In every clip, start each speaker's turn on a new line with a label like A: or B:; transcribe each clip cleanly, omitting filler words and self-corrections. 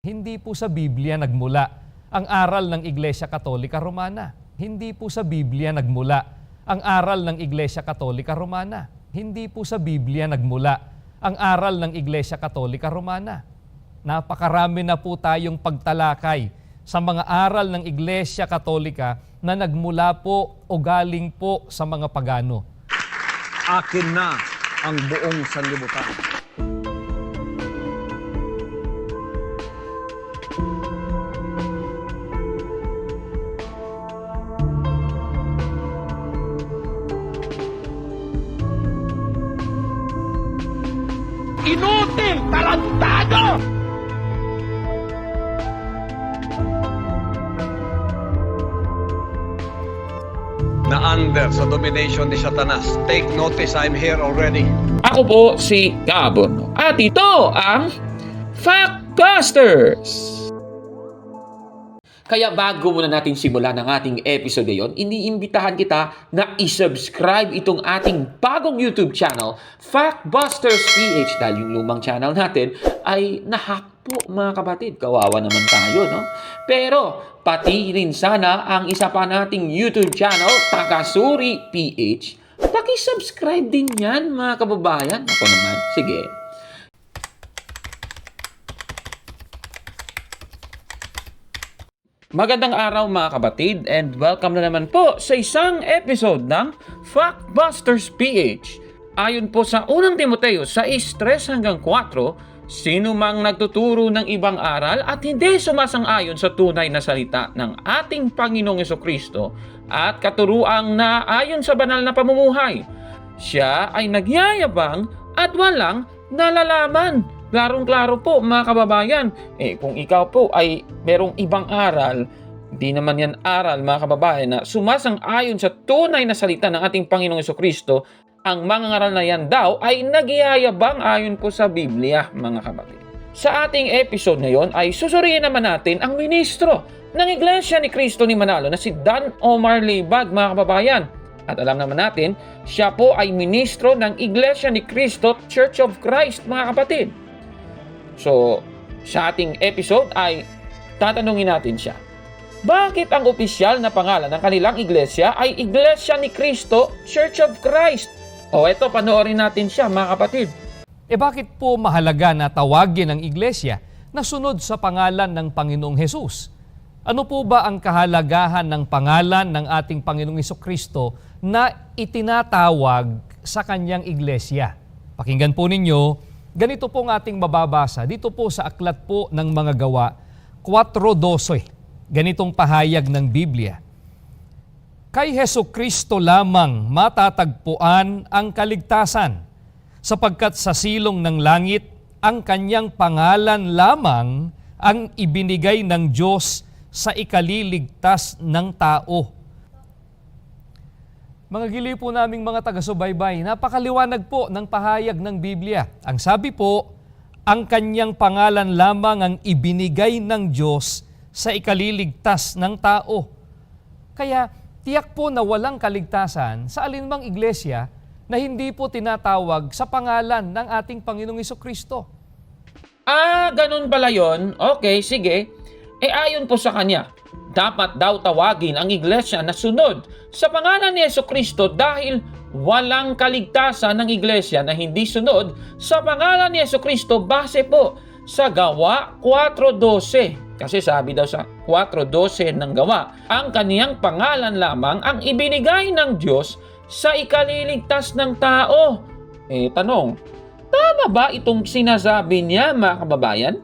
A: Hindi po sa Biblia nagmula ang aral ng Iglesia Katolika Romana. Hindi po sa Biblia nagmula ang aral ng Iglesia Katolika Romana. Hindi po sa Biblia nagmula ang aral ng Iglesia Katolika Romana. Napakarami na po tayong pagtalakay sa mga aral ng Iglesia Katolika na nagmula po o galing po sa mga pagano.
B: Akin na ang buong sanlibutan.
C: Inutil! Tarantado!
B: Na under sa domination ni Satanas. Take notice, I'm here already.
C: Ako po si Gabon. At ito ang Factbusters! Kaya bago muna natin simulan ang ating episode ngayon, iniimbitahan kita na isubscribe itong ating bagong YouTube channel, Factbusters PH, dahil yung lumang channel natin ay nahack po mga kapatid. Kawawa naman tayo, no? Pero pati rin sana ang isa pa nating YouTube channel, Takasuri PH. Paki-subscribe din yan mga kababayan. Ako naman, sige. Magandang araw mga kapatid and welcome na naman po sa isang episode ng Factbusters PH. Ayon po sa unang Timoteo 6:3 hanggang 4, sino mang nagtuturo ng ibang aral at hindi sumasang-ayon sa tunay na salita ng ating Panginoong Jesucristo at katuruang na ayon sa banal na pamumuhay, siya ay nagyayabang at walang nalalaman. Klarong-klaro po mga kababayan, kung ikaw po ay merong ibang aral, di naman yan aral mga kababayan na sumasang-ayon sa tunay na salita ng ating Panginoong Jesucristo, ang mga ngaral na yan daw ay nagyayabang ayon po sa Biblia mga kapatid. Sa ating episode ngayon ay susuriin naman natin ang ministro ng Iglesia ni Cristo ni Manalo na si Dan Omar Libag mga kababayan. At alam naman natin, siya po ay ministro ng Iglesia ni Cristo Church of Christ mga kapatid. So, sa ating episode ay tatanungin natin siya. Bakit ang opisyal na pangalan ng kanilang iglesia ay Iglesia ni Cristo Church of Christ? O eto, panoorin natin siya mga kapatid.
A: Bakit po mahalaga na tawagin ang iglesia na sunod sa pangalan ng Panginoong Hesus? Ano po ba ang kahalagahan ng pangalan ng ating Panginoong Jesucristo na itinatawag sa kanyang iglesia? Pakinggan po ninyo. Ganito pong ating mababasa dito po sa aklat po ng mga gawa 4:12. Ganitong pahayag ng Biblia. Kay Hesukristo lamang matatagpuan ang kaligtasan, sapagkat sa silong ng langit ang kanyang pangalan lamang ang ibinigay ng Diyos sa ikaliligtas ng tao. Mga giliw po naming mga taga-subaybay, napakaliwanag po ng pahayag ng Biblia. Ang sabi po, ang kanyang pangalan lamang ang ibinigay ng Diyos sa ikaliligtas ng tao. Kaya tiyak po na walang kaligtasan sa alinmang iglesia na hindi po tinatawag sa pangalan ng ating Panginoong Jesucristo.
C: Ganun pala yun? Okay, sige. Ayon po sa kanya, dapat daw tawagin ang iglesia na sunod sa pangalan ni Jesucristo dahil walang kaligtasan ng iglesia na hindi sunod sa pangalan ni Jesucristo base po sa Gawa 4:12. Kasi sabi daw sa 4:12 ng Gawa, ang kaniyang pangalan lamang ang ibinigay ng Diyos sa ikaliligtas ng tao. Tanong, tama ba itong sinasabi niya mga kababayan?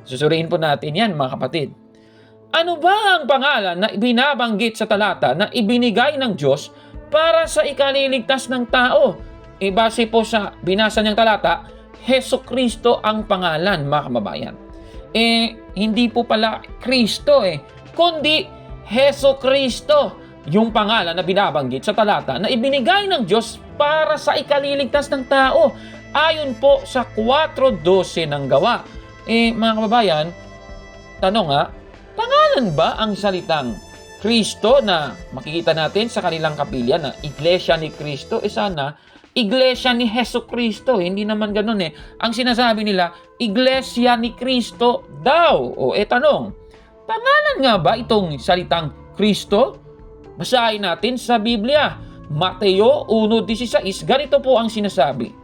C: Susuriin po natin yan mga kapatid. Ano ba ang pangalan na binabanggit sa talata na ibinigay ng Diyos para sa ikaliligtas ng tao? Base po sa binasa niyang talata, Hesukristo ang pangalan mga kababayan. Hindi po pala Kristo kundi Hesukristo yung pangalan na binabanggit sa talata na ibinigay ng Diyos para sa ikaliligtas ng tao. Ayon po sa 4:12 ng Gawa. Mga kababayan, tanong pangalan ba ang salitang Kristo na makikita natin sa kanilang kapilya na Iglesia ni Cristo? Sana Iglesia ni Hesus Kristo. Hindi naman ganun eh. Ang sinasabi nila, Iglesia ni Kristo daw. O tanong, pangalan nga ba itong salitang Kristo? Basahin natin sa Biblia. Mateo 1:16, ganito po ang sinasabi.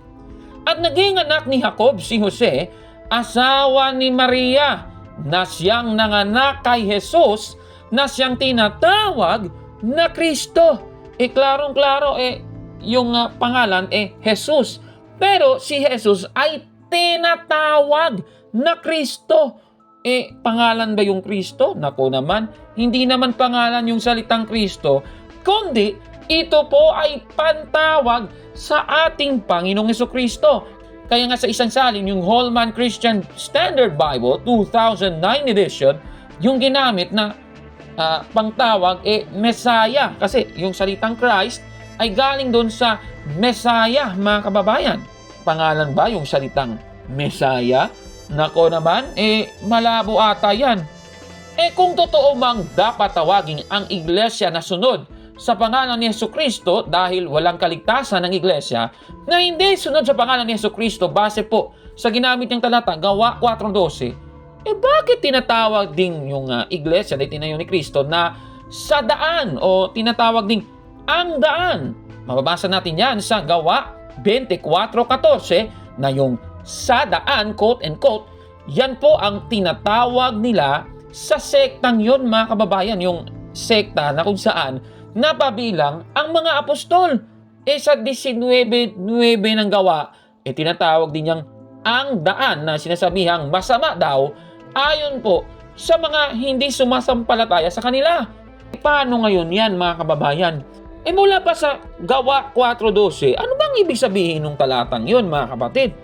C: At naging anak ni Jacob si Jose, asawa ni Maria, na siyang nanganak kay Jesus, na siyang tinatawag na Kristo. Klarong-klaro, yung pangalan, Jesus. Pero si Jesus ay tinatawag na Kristo. Pangalan ba yung Kristo? Nako naman, hindi naman pangalan yung salitang Kristo, kundi ito po ay pantawag sa ating Panginoong Hesukristo. Kaya nga sa isang salin, yung Holman Christian Standard Bible 2009 edition, yung ginamit na pangtawag Messiah. Kasi yung salitang Christ ay galing doon sa Messiah, mga kababayan. Pangalan ba yung salitang Messiah? Nako naman, malabo ata yan. Kung totoo mang dapat tawagin ang iglesia na sunod sa pangalan ni Hesukristo dahil walang kaligtasan ng iglesia na hindi sunod sa pangalan ni Hesukristo base po sa ginamit niyang talata, Gawa 4:12, bakit tinatawag din yung iglesia na itinayo ni Kristo na sa daan o tinatawag ding ang daan? Mababasa natin yan sa Gawa 24:14 na yung sa daan, quote and quote, yan po ang tinatawag nila sa sektang yon, mga kababayan, yung sekta na kung saan napabilang ang mga apostol. Sa 19:9 ng Gawa, tinatawag din niyang ang daan na sinasabihang masama daw ayon po sa mga hindi sumasampalataya sa kanila. Paano ngayon yan, mga kababayan? Mula pa sa Gawa 4:12, ano bang ibig sabihin ng talatang yun, mga kapatid?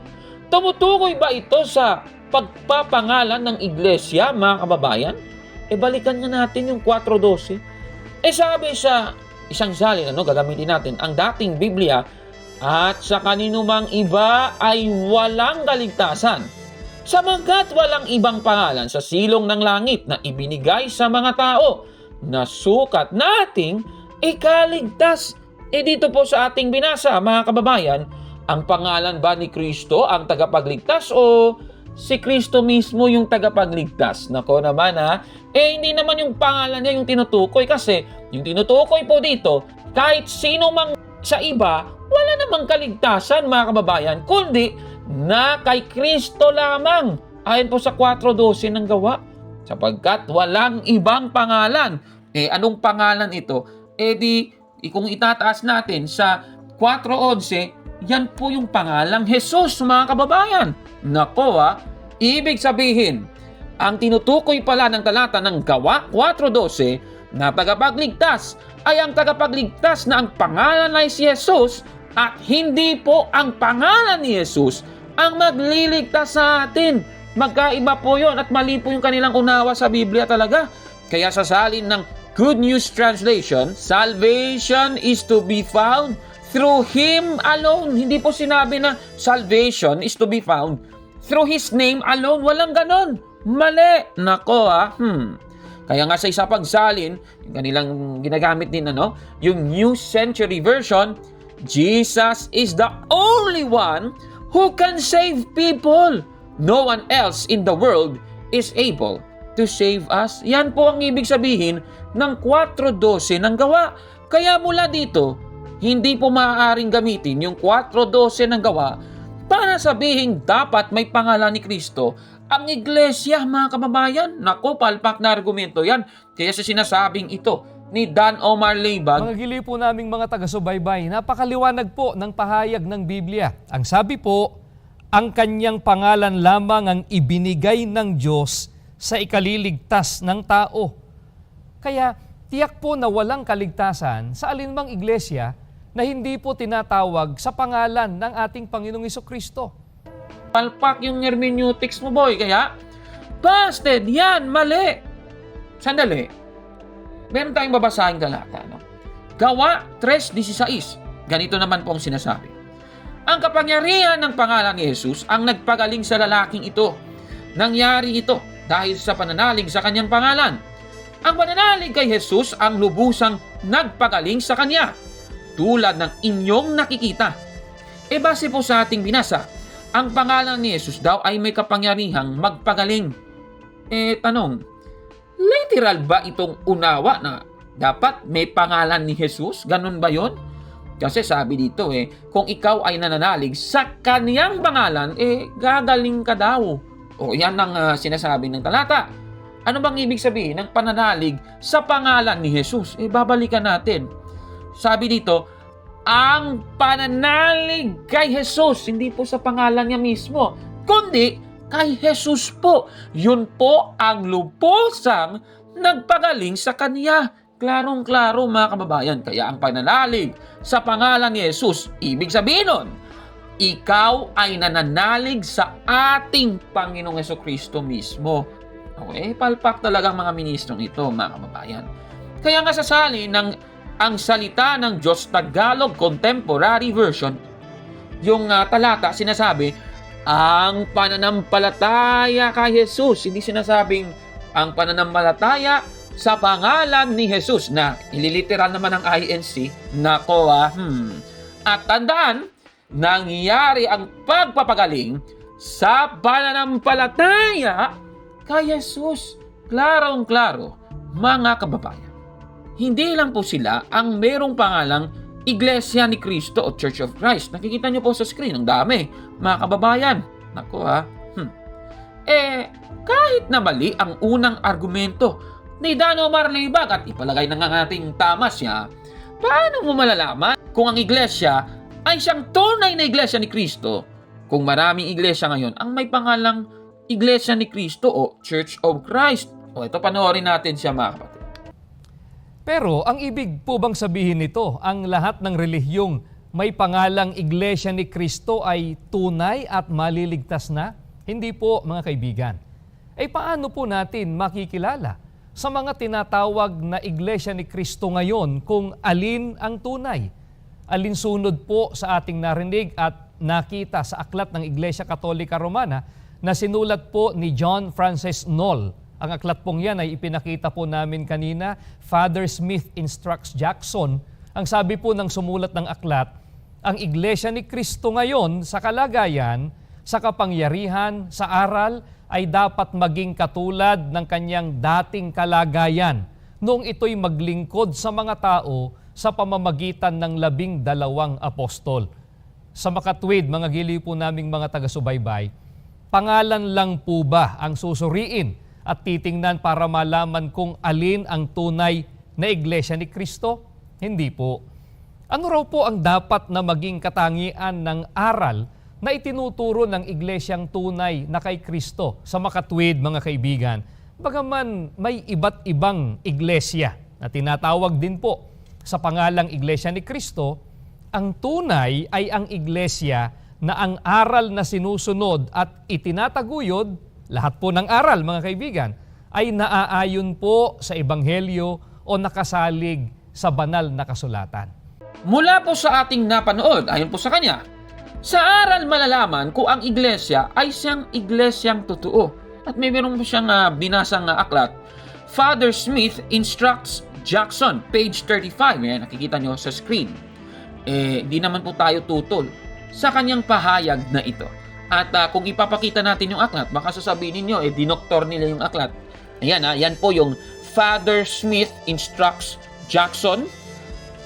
C: Tumutukoy ba ito sa pagpapangalan ng iglesia, mga kababayan? Balikan nga natin yung 4:12. Sabi sa isang salin, gagamitin natin ang dating Biblia, at sa kaninumang iba ay walang kaligtasan, sapagkat walang ibang pangalan sa silong ng langit na ibinigay sa mga tao na sukat nating ikaligtas. Dito po sa ating binasa, mga kababayan, ang pangalan ba ni Kristo ang tagapagligtas o si Kristo mismo yung tagapagligtas? Nako naman hindi naman yung pangalan niya yung tinutukoy, kasi yung tinutukoy po dito, kahit sino mang sa iba, wala namang kaligtasan, mga kababayan, kundi na kay Kristo lamang. Ayon po sa 4:12 ng Gawa, sapagkat walang ibang pangalan. Anong pangalan ito? Kung itataas natin sa 4:11, yan po yung pangalang Jesus, mga kababayan. Nako ibig sabihin, ang tinutukoy pala ng talata ng Gawa 4:12 na tagapagligtas ay ang tagapagligtas na ang pangalan ay si Jesus, at hindi po ang pangalan ni Jesus ang magliligtas sa atin. Magkaiba po yun at mali po yung kanilang unawa sa Biblia talaga. Kaya sa salin ng Good News Translation, salvation is to be found through Him alone. Hindi po sinabi na salvation is to be found through His name alone. Walang ganon. Mali. Nako Kaya nga sa isa pang salin, yung kanilang ginagamit din yung New Century Version, Jesus is the only one who can save people. No one else in the world is able to save us. Yan po ang ibig sabihin ng 4:12 ng Gawa. Kaya mula dito, hindi po maaaring gamitin yung 4:12 ng Gawa para sabihin dapat may pangalan ni Kristo ang iglesia, mga kababayan. Naku, palpak na argumento yan. Kaya sa sinasabing ito ni Dan Omar Leibag,
A: mga gili po naming mga taga-subaybay, napakaliwanag po ng pahayag ng Biblia. Ang sabi po, ang kanyang pangalan lamang ang ibinigay ng Diyos sa ikaliligtas ng tao. Kaya tiyak po na walang kaligtasan sa alinmang iglesia na hindi po tinatawag sa pangalan ng ating Panginoong Hesukristo.
C: Palpak yung hermeneutics mo, boy. Kaya, busted yan, mali. Sandali. Meron tayong babasahing talata. Gawa 3:16. Ganito naman po ang sinasabi. Ang kapangyarihan ng pangalan ni Jesus ang nagpagaling sa lalaking ito. Nangyari ito dahil sa pananalig sa kanyang pangalan. Ang pananalig kay Jesus ang lubusang nagpagaling sa kanya. Tulad ng inyong nakikita, base po sa ating binasa, ang pangalan ni Jesus daw ay may kapangyarihang magpagaling. Tanong, literal ba itong unawa na dapat may pangalan ni Jesus? Ganun ba yon? Kasi sabi dito kung ikaw ay nananalig sa kaniyang pangalan, gagaling ka daw. O yan ang sinasabi ng talata. Ano bang ibig sabihin ng pananalig sa pangalan ni Jesus? Babalikan natin. Sabi dito, ang pananalig kay Jesus, hindi po sa pangalan niya mismo, kundi kay Jesus po. Yun po ang lubusang nagpagaling sa kanya. Klarong-klaro mga kababayan. Kaya ang pananalig sa pangalan ni Jesus, ibig sabihin nun, ikaw ay nananalig sa ating Panginoong Jesucristo mismo. Okay? Palpak talaga ang mga ministrong ito, mga kababayan. Kaya nga sasali ng ang salita ng Diyos Tagalog Contemporary Version, yung talata sinasabi, ang pananampalataya kay Jesus. Hindi sinasabing ang pananampalataya sa pangalan ni Jesus na ililiteral naman ang INC. Nako At tandaan, nangyari ang pagpapagaling sa pananampalataya kay Jesus. Klarong-klaro, mga kababayan. Hindi lang po sila ang merong pangalang Iglesia ni Cristo o Church of Christ. Nakikita niyo po sa screen, ang dami, mga kababayan. Nako kahit na mali ang unang argumento ni Dano Marlibag at ipalagay na nga ating tama siya, paano mo malalaman kung ang iglesia ay siyang tunay na iglesia ni Cristo kung maraming iglesia ngayon ang may pangalang Iglesia ni Cristo o Church of Christ? O ito, panoorin natin siya, mga kapatid.
A: Pero ang ibig po bang sabihin nito, ang lahat ng relihiyong may pangalang Iglesia ni Cristo ay tunay at maliligtas na? Hindi po, mga kaibigan. Paano po natin makikilala sa mga tinatawag na Iglesia ni Cristo ngayon kung alin ang tunay? Alinsunod po sa ating narinig at nakita sa aklat ng Iglesia Katolika Romana na sinulat po ni John Francis Knoll. Ang aklat pong yan ay ipinakita po namin kanina. Father Smith Instructs Jackson. Ang sabi po ng sumulat ng aklat, ang Iglesia ni Cristo ngayon sa kalagayan, sa kapangyarihan, sa aral, ay dapat maging katulad ng kanyang dating kalagayan noong ito'y maglingkod sa mga tao sa pamamagitan ng 12 apostol. Sa makatwid, mga giliw po naming mga taga-subaybay, pangalan lang po ba ang susuriin at titingnan para malaman kung alin ang tunay na Iglesia ni Cristo? Hindi po. Ano raw po ang dapat na maging katangian ng aral na itinuturo ng iglesyang tunay na kay Kristo? Sa makatwid, mga kaibigan, bagaman may iba't ibang iglesia na tinatawag din po sa pangalang Iglesia ni Cristo, ang tunay ay ang iglesia na ang aral na sinusunod at itinataguyod, lahat po ng aral, mga kaibigan, ay naaayon po sa Ebanghelyo o nakasalig sa banal na kasulatan.
C: Mula po sa ating napanood, ayon po sa kanya, sa aral malalaman kung ang iglesia ay siyang iglesyang totoo. At may meron po siyang binasang aklat, Father Smith Instructs Jackson, page 35. Yan, nakikita nyo sa screen. Di naman po tayo tutol sa kanyang pahayag na ito. At kung ipapakita natin yung aklat, baka sasabihin ninyo, dinoktor nila yung aklat. Ayan, yan po yung Father Smith Instructs Jackson.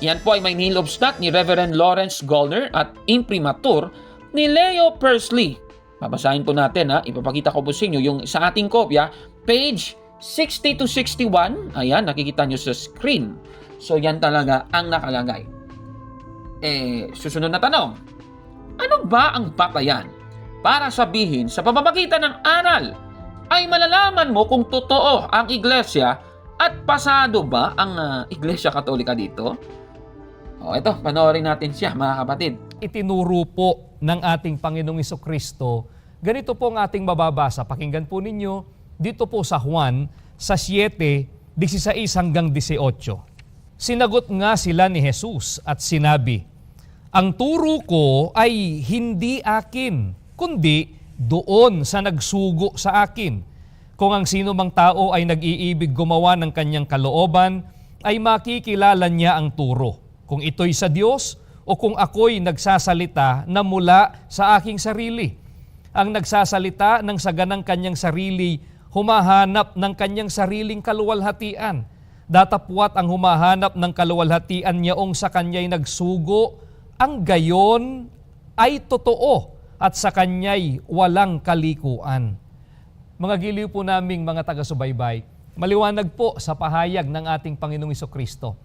C: Yan po ay may nilobstat ni Reverend Lawrence Gollner at imprimatur ni Leo Persley. Babasahin po natin, ipapakita ko po sa inyo yung sa ating kopya, page 60 to 61. Ayan, nakikita nyo sa screen. So yan talaga ang nakalagay. Susunod na tanong, ano ba ang batayan para sabihin sa pamamagitan ng aral ay malalaman mo kung totoo ang iglesia at pasado ba ang Iglesia Katolika dito? Ito, panoorin natin siya, mga kapatid.
A: Itinuro po ng ating Panginoong Jesucristo, ganito po ang ating mababasa. Pakinggan po ninyo dito po sa Juan, sa 7:16 hanggang 18. Sinagot nga sila ni Jesus at sinabi, ang turo ko ay hindi akin, kundi doon sa nagsugo sa akin. Kung ang sino mang tao ay nag-iibig gumawa ng kanyang kalooban, ay makikilala niya ang turo. Kung ito'y sa Diyos o kung ako'y nagsasalita na mula sa aking sarili. Ang nagsasalita ng saganang kanyang sarili, humahanap ng kanyang sariling kaluwalhatian. Datapwat ang humahanap ng kaluwalhatian niyaong sa kanya'y nagsugo, ang gayon ay totoo at sa kanya'y walang kalikuan. Mga giliw po naming mga taga-subaybay, maliwanag po sa pahayag ng ating Panginoong Hesukristo.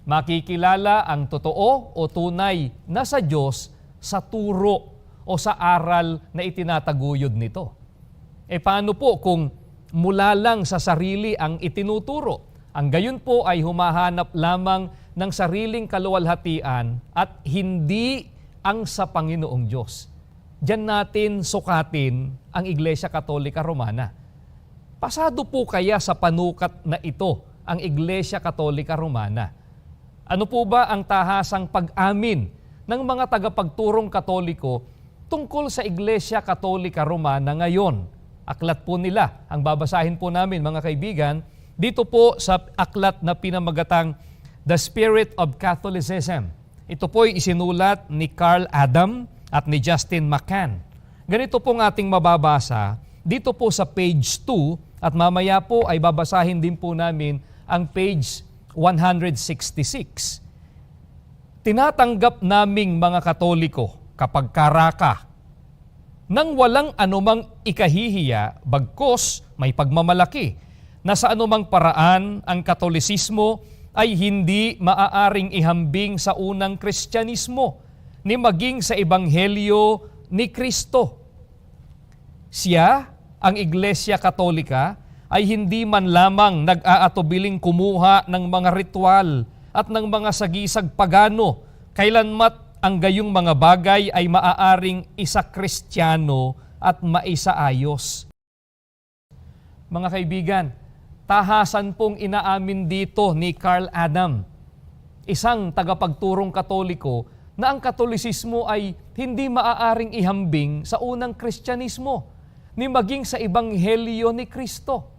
A: Makikilala ang totoo o tunay na sa Diyos sa turo o sa aral na itinataguyod nito. E paano po kung mula lang sa sarili ang itinuturo? Ang gayon po ay humahanap lamang ng sariling kaluwalhatian at hindi ang sa Panginoong Diyos. Diyan natin sukatin ang Iglesia Katolika Romana. Pasado po kaya sa panukat na ito ang Iglesia Katolika Romana? Ano po ba ang tahasang pag-amin ng mga tagapagturong Katoliko tungkol sa Iglesia Katolika Romana ngayon? Aklat po nila. Ang babasahin po namin mga kaibigan, dito po sa aklat na pinamagatang The Spirit of Catholicism. Ito po ay isinulat ni Carl Adam at ni Justin McCann. Ganito pong ating mababasa dito po sa page 2 at mamaya po ay babasahin din po namin ang page 166. Tinatanggap naming mga Katoliko kapag karaka nang walang anumang ikahihiya bagkos may pagmamalaki na sa anumang paraan ang Katolisismo ay hindi maaaring ihambing sa unang Kristyanismo ni maging sa Ebanghelyo ni Kristo. Siya, ang Iglesia Katolika, ay hindi man lamang nag-aatubiling kumuha ng mga ritual at ng mga sagisag pagano, kailanmat ang gayong mga bagay ay maaaring isa Kristiyano at maisaayos. Mga kaibigan, tahasan pong inaamin dito ni Carl Adam, isang tagapagturong Katoliko, na ang Katolisismo ay hindi maaaring ihambing sa unang Kristyanismo ni maging sa Ebanghelyo ni Kristo.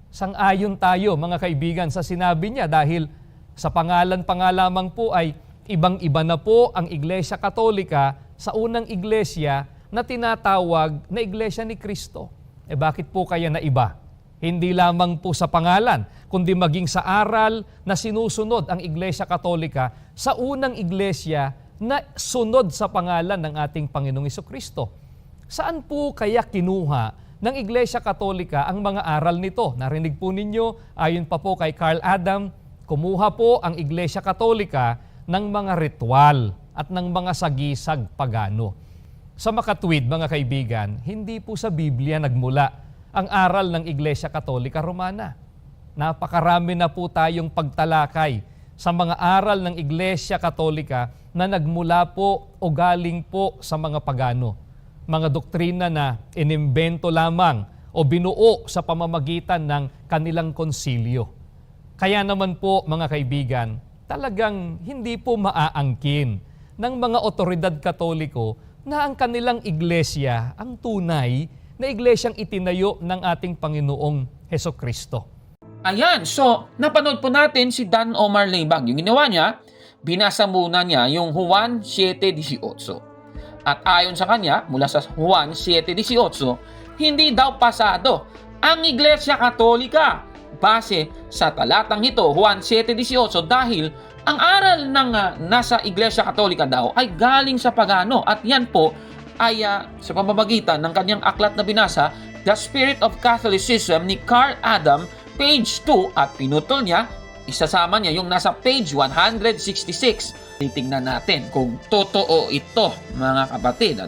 A: Sang-ayon tayo mga kaibigan sa sinabi niya dahil sa pangalan pa nga lamang po ay ibang-iba na po ang Iglesia Katolika sa unang iglesia na tinatawag na Iglesia ni Kristo. E bakit po kaya na iba? Hindi lamang po sa pangalan, kundi maging sa aral na sinusunod ang Iglesia Katolika sa unang iglesia na sunod sa pangalan ng ating Panginoong Hesukristo. Saan po kaya kinuha ng Iglesia Katolika ang mga aral nito? Narinig po ninyo, ayon pa po kay Carl Adam, kumuha po ang Iglesia Katolika ng mga ritual at ng mga sagisag pagano. Sa makatwid, mga kaibigan, hindi po sa Biblia nagmula ang aral ng Iglesia Katolika Romana. Napakarami na po tayong pagtalakay sa mga aral ng Iglesia Katolika na nagmula po o galing po sa mga pagano. Mga doktrina na inimbento lamang o binuo sa pamamagitan ng kanilang konsilyo. Kaya naman po mga kaibigan, talagang hindi po maaangkin ng mga otoridad Katoliko na ang kanilang iglesia ang tunay na iglesyang itinayo ng ating Panginoong Hesukristo.
C: Ayan, so napanood po natin si Dan Omar Leibag. Yung ginawa niya, binasa muna niya yung Juan 7:18. At ayon sa kanya, mula sa Juan 7:18, hindi daw pasado ang Iglesia Katolika base sa talatang ito, Juan 7:18, dahil ang aral ng nasa Iglesia Katolika daw ay galing sa pagano. At yan po ay sa pamamagitan ng kanyang aklat na binasa, The Spirit of Catholicism ni Carl Adam, page 2, at pinutol niya, isasama niya yung nasa page 166. Titingnan natin kung totoo ito, mga kapatid.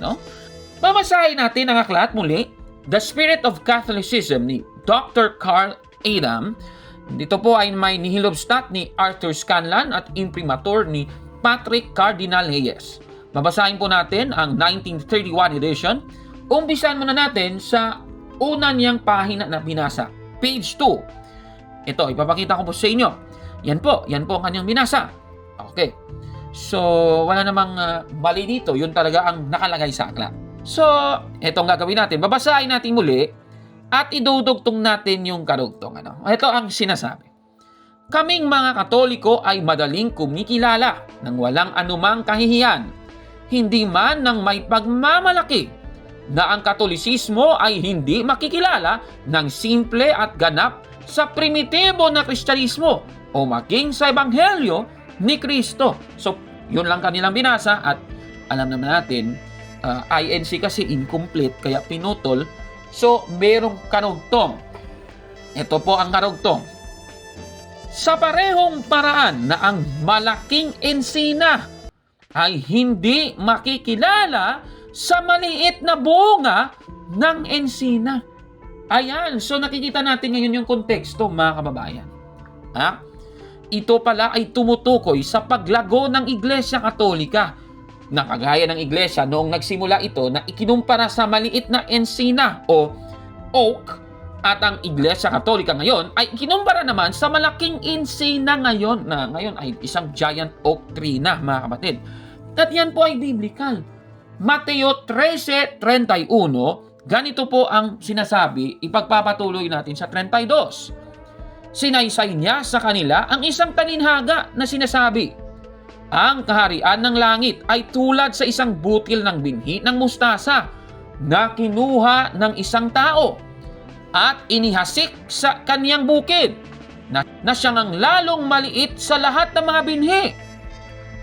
C: Babasahin natin ang aklat muli, The Spirit of Catholicism ni Dr. Carl Adam. Dito po ay may nihilobstat ni Arthur Scanlan at imprimatur ni Patrick Cardinal Hayes. Babasahin po natin ang 1931 edition. Umpisan muna natin sa una niyang pahina na binasa, page 2. Ito, ipapakita ko po sa inyo. Yan po ang kanyang binasa. Okay. So, wala namang mali dito. Yun talaga ang nakalagay sa aklat. So, itong gagawin natin. Babasahin natin muli at idudugtong natin yung karugtong. Ito ang sinasabi. Kaming mga Katoliko ay madaling kumikilala ng walang anumang kahihiyan, hindi man ng may pagmamalaki na ang Katolisismo ay hindi makikilala ng simple at ganap sa primitibo na Kristyanismo o maging sa Ebanghelyo ni Kristo. So, yun lang kanilang binasa at alam naman natin, INC kasi incomplete kaya pinutol. So, merong karugtong. Ito po ang karugtong. Sa parehong paraan na ang malaking ensina ay hindi makikilala sa maliit na bunga ng ensina. Ayan, so nakikita natin ngayon yung konteksto, mga kababayan. Ito pala ay tumutukoy sa paglago ng Iglesia Katolika na kagaya ng Iglesia noong nagsimula ito na ikinumpara sa maliit na ensina o oak, at ang Iglesia Katolika ngayon ay ikinumpara naman sa malaking ensina ngayon na ngayon ay isang giant oak tree na, mga kapatid. At yan po ay biblical. Mateo 13:31, ganito po ang sinasabi, ipagpapatuloy natin sa 32. Sinaysay niya sa kanila ang isang talinhaga na sinasabi, ang kaharian ng langit ay tulad sa isang butil ng binhi ng mustasa na kinuha ng isang tao at inihasik sa kaniyang bukid na siyang ang lalong maliit sa lahat ng mga binhi.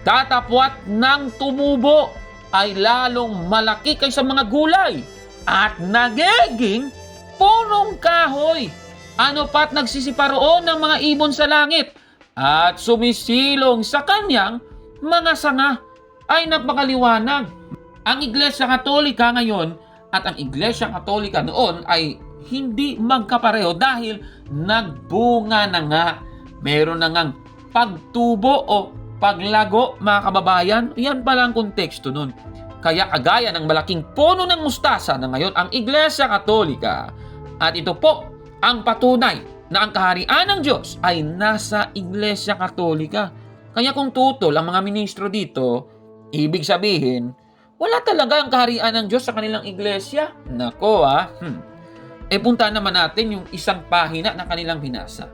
C: Tatapwat ng tumubo ay lalong malaki kaysa mga gulay at nagiging punong kahoy. Ano pat nagsisiparoon ng mga ibon sa langit at sumisilong sa kanyang mga sanga. Ay napakaliwanag. Ang Iglesia Katolika ngayon at ang Iglesia Katolika noon ay hindi magkapareho dahil nagbunga na nga. Meron na ngang pagtubo o paglago, mga kababayan. Yan pala ang konteksto nun. Kaya kagaya ng malaking puno ng mustasa na ngayon ang Iglesia Katolika. At ito po ang patunay na ang kaharian ng Diyos ay nasa Iglesia Katolika. Kaya kung tutol ang mga ministro dito, ibig sabihin, wala talaga ang kaharian ng Diyos sa kanilang iglesia. Nako punta naman natin yung isang pahina na kanilang binasa.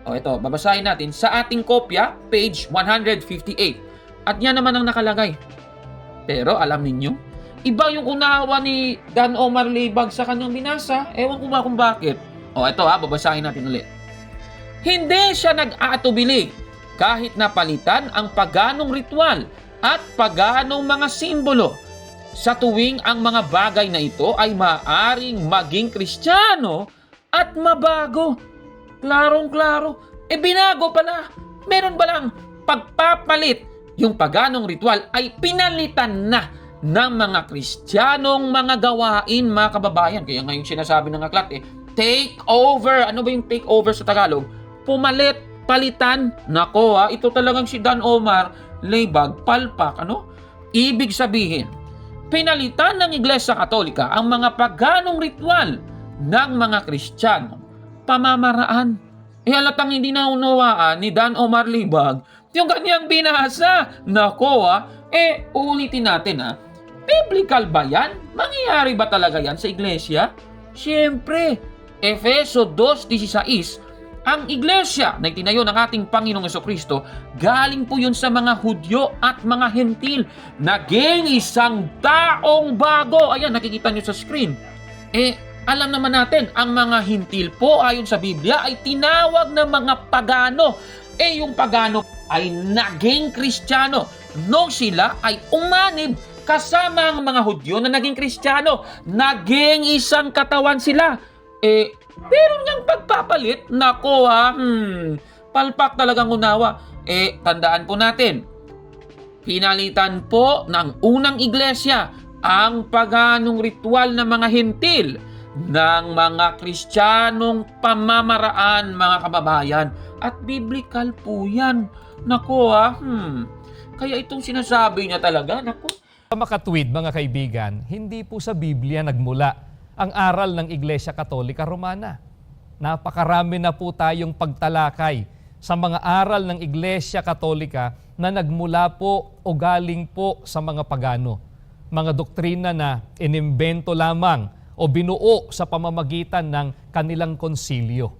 C: Ito, babasahin natin sa ating kopya, page 158. At yan naman ang nakalagay. Pero alam ninyo, iba yung unawa ni Dan Omar Leibag sa kanyang binasa. Ewan ko ba kung bakit. Ito babasahin natin ulit. Hindi siya nag-aatubili kahit napalitan ang paganong ritual at paganong mga simbolo sa tuwing ang mga bagay na ito ay maaaring maging Kristiyano at mabago. Klarong-klaro. Binago pala. Meron ba lang pagpapalit? Yung paganong ritual ay pinalitan na ng mga Kristiyanong mga gawain, mga kababayan. Kaya ngayon sinasabi ng aklat, take over. Ano ba yung take over sa Tagalog? Pumalit, palitan. Nako ito talagang si Dan Omar Leibag, palpak. Ibig sabihin, pinalitan ng Iglesia Katolika ang mga paganong ritual ng mga Kristiyano. Pamamaraan. Halatang hindi naunawaan ni Dan Omar Leibag yung kanyang binasa. Nako uulitin natin biblical ba yan? Mangyayari ba talaga yan sa iglesia? Siyempre, Efeso 2:16, ang iglesia na itinayo ng ating Panginoong Jesucristo, galing po yun sa mga Hudyo at mga Hentil. Naging isang taong bago. Ayan, nakikita nyo sa screen. Alam naman natin, ang mga Hentil po ayon sa Biblia ay tinawag na mga pagano. Yung pagano ay naging Kristiyano nung sila ay umanib kasama ang mga Hudyo na naging Kristiyano. Naging isang katawan sila. Pero niyang pagpapalit, nako palpak talagang unawa. Tandaan po natin, pinalitan po ng unang iglesia ang paganong ritual ng mga Hentil ng mga Kristiyanong pamamaraan, mga kababayan. At biblical po yan. Nako Kaya itong sinasabi niya talaga, nako.
A: Sa makatwid, mga kaibigan, hindi po sa Biblia nagmula ang aral ng Iglesia Katolika Romana. Napakarami na po tayong pagtalakay sa mga aral ng Iglesia Katolika na nagmula po o galing po sa mga pagano. Mga doktrina na inimbento lamang o binuo sa pamamagitan ng kanilang konsilyo.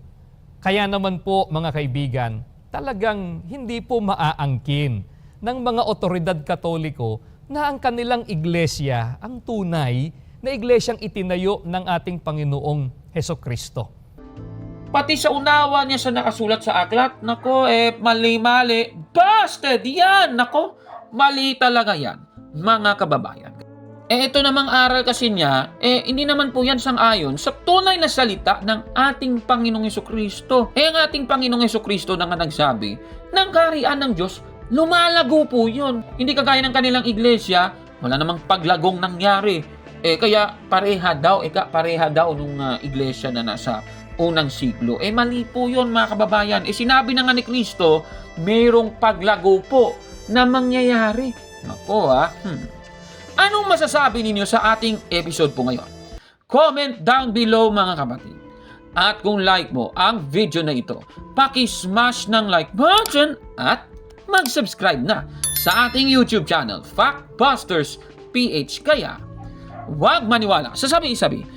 A: Kaya naman po, mga kaibigan, talagang hindi po maaangkin ng mga otoridad Katoliko na ang kanilang iglesia ang tunay na iglesyang itinayo ng ating Panginoong Hesukristo.
C: Pati sa unawa niya sa nakasulat sa aklat, nako, mali-mali. Busted! Yan! Nako, mali talaga yan, mga kababayan. Ito namang aral kasi niya, hindi naman po yan sang-ayon sa tunay na salita ng ating Panginoong Hesukristo. Ang ating Panginoong Hesukristo na nga nagsabi, ng kaharian ng Diyos, lumalago po yun. Hindi kagaya ng kanilang iglesia, wala namang paglagong nangyari. Kaya pareha daw nung iglesia na nasa unang siglo. Mali po yun, mga kababayan. Sinabi na nga ni Kristo, mayroong paglago po na mangyayari. Nako Anong masasabi ninyo sa ating episode po ngayon? Comment down below, mga kapatid. At kung like mo ang video na ito, paki-smash ng like button at mag-subscribe na sa ating YouTube channel, Factbusters PH. Kaya, huwag maniwala sa sabi-sabi.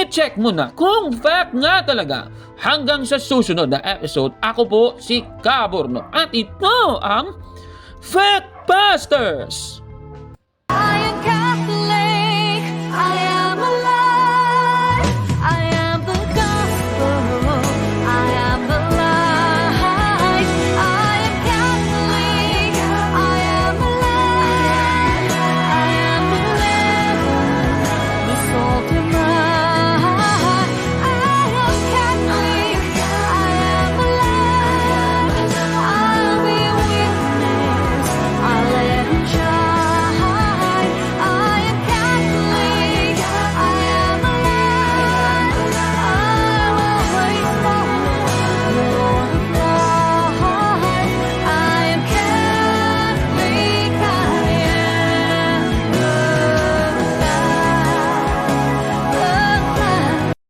C: Check mo na kung fact nga talaga. Hanggang sa susunod na episode, ako po si Kaborno. At ito ang Factbusters!